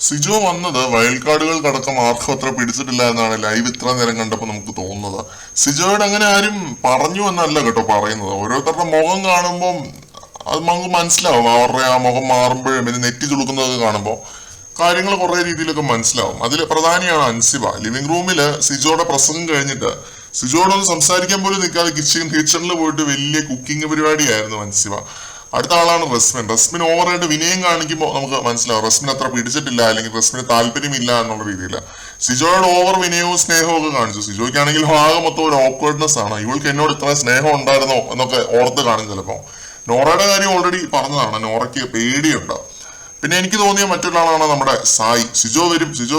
സിജോ വന്നത് വൈൽഡ് കാർഡുകൾക്കടക്കം ആർക്കും അത്ര പിടിച്ചിട്ടില്ല എന്നാണ് ലൈവ് ഇത്ര നേരം കണ്ടപ്പോൾ നമുക്ക് തോന്നുന്നത്. സിജോയോട് അങ്ങനെ ആരും പറഞ്ഞു എന്നല്ല കേട്ടോ പറയുന്നത്. ഓരോരുത്തരുടെ മുഖം കാണുമ്പോൾ അത് നമുക്ക് മനസ്സിലാവും. അവരുടെ ആ മുഖം മാറുമ്പോഴും പിന്നെ നെറ്റി ചുളുക്കുന്നതൊക്കെ കാണുമ്പോൾ കാര്യങ്ങൾ കുറെ രീതിയിലൊക്കെ മനസ്സിലാവും. അതിൽ പ്രധാനിയാണ് അൻസിബ. ലിവിംഗ് റൂമില് സിജോയുടെ പ്രസംഗം കഴിഞ്ഞിട്ട് സിജോയോടൊന്ന് സംസാരിക്കാൻ പോലും നിൽക്കാതെ കിച്ചണിൽ പോയിട്ട് വലിയ കുക്കിംഗ് പരിപാടിയായിരുന്നു അൻസിബ. അടുത്ത ആളാണ് റസ്മിൻ ഓവറായിട്ട് വിനയം കാണിക്കുമ്പോൾ നമുക്ക് മനസ്സിലാവും റസ്മിൻ അത്ര പിടിച്ചിട്ടില്ല, അല്ലെങ്കിൽ റസ്മിന് താല്പര്യമില്ല എന്നുള്ള രീതിയിൽ. സിജോയോട് ഓവർ വിനയവും സ്നേഹവും ഒക്കെ കാണിച്ചു. സിജോയ്ക്കാണെങ്കിൽ ആകെ മൊത്തം ഒരു ഓക്വേർഡ്നെസ് ആണ്. ഇവൾക്ക് എന്നോട് ഇത്ര സ്നേഹം ഉണ്ടായിരുന്നോ എന്നൊക്കെ ഓർത്ത് കാണും ചിലപ്പോൾ. നോറയുടെ കാര്യം ഓൾറെഡി പറഞ്ഞതാണ്, നോറയ്ക്ക് പേടിയുണ്ട്. പിന്നെ എനിക്ക് തോന്നിയ മറ്റൊരാളാണ് നമ്മുടെ സായി. സിജോ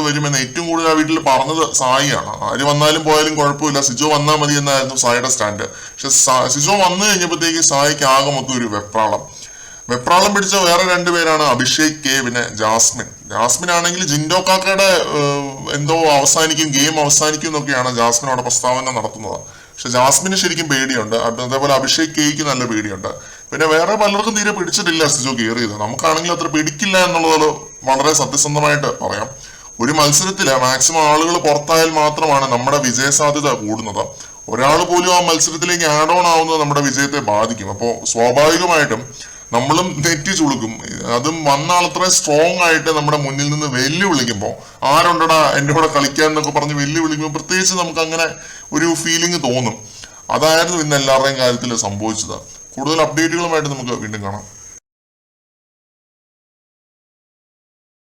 വരും എന്ന് ഏറ്റവും കൂടുതൽ ആ വീട്ടിൽ പറഞ്ഞത് സായിയാണ്. ആര് വന്നാലും പോയാലും കുഴപ്പമില്ല, സിജോ വന്നാൽ മതി എന്നായിരുന്നു സായിയുടെ സ്റ്റാൻഡ്. പക്ഷെ സിജോ വന്നു കഴിഞ്ഞപ്പോഴത്തേക്ക് സായിക്ക് ആകെ മൊത്തം ഒരു വെപ്രാളം പിടിച്ച വേറെ രണ്ടുപേരാണ് അഭിഷേക് കെ പിന്നെ ജാസ്മിൻ ആണെങ്കിൽ ജിൻഡോ കാക്കയുടെ എന്തോ ഗെയിം അവസാനിക്കും എന്നൊക്കെയാണ് ജാസ്മിൻ അവിടെ പ്രസ്താവന നടത്തുന്നത്. പക്ഷെ ജാസ്മിന് ശരിക്കും പേടിയുണ്ട്. അതേപോലെ അഭിഷേക് കെയ്ക്ക് നല്ല പേടിയുണ്ട്. പിന്നെ വേറെ പലർക്കും തീരെ പിടിച്ചിട്ടില്ല സിജോ കയറിയത്. നമുക്കാണെങ്കിൽ അത്ര പിടിക്കില്ല എന്നുള്ളത് വളരെ സത്യസന്ധമായിട്ട് പറയാം. ഒരു മത്സരത്തില് മാക്സിമം ആളുകൾ പുറത്തായാൽ മാത്രമാണ് നമ്മുടെ വിജയ സാധ്യത കൂടുന്നത്. ഒരാൾ പോലും ആ മത്സരത്തിലേക്ക് ആഡ് ഓൺ ആവുന്നത് നമ്മുടെ വിജയത്തെ ബാധിക്കും. അപ്പോൾ സ്വാഭാവികമായിട്ടും നമ്മളും നെറ്റി ചുളുക്കും. അതും വന്ന ആളത്ര സ്ട്രോങ് ആയിട്ട് നമ്മുടെ മുന്നിൽ നിന്ന് വെല്ലുവിളിക്കുമ്പോൾ, ആരുണ്ടടാ എൻ്റെ കൂടെ കളിക്കാൻ എന്നൊക്കെ പറഞ്ഞ് വെല്ലുവിളിക്കുമ്പോൾ പ്രത്യേകിച്ച് നമുക്ക് അങ്ങനെ ഒരു ഫീലിംഗ് തോന്നും. അതായിരുന്നു ഇന്ന് എല്ലാവരുടെയും കാര്യത്തിൽ സംഭവിച്ചത്. കൂടുതൽ അപ്ഡേറ്റുകളുമായിട്ട് നമുക്ക് വീണ്ടും കാണാം.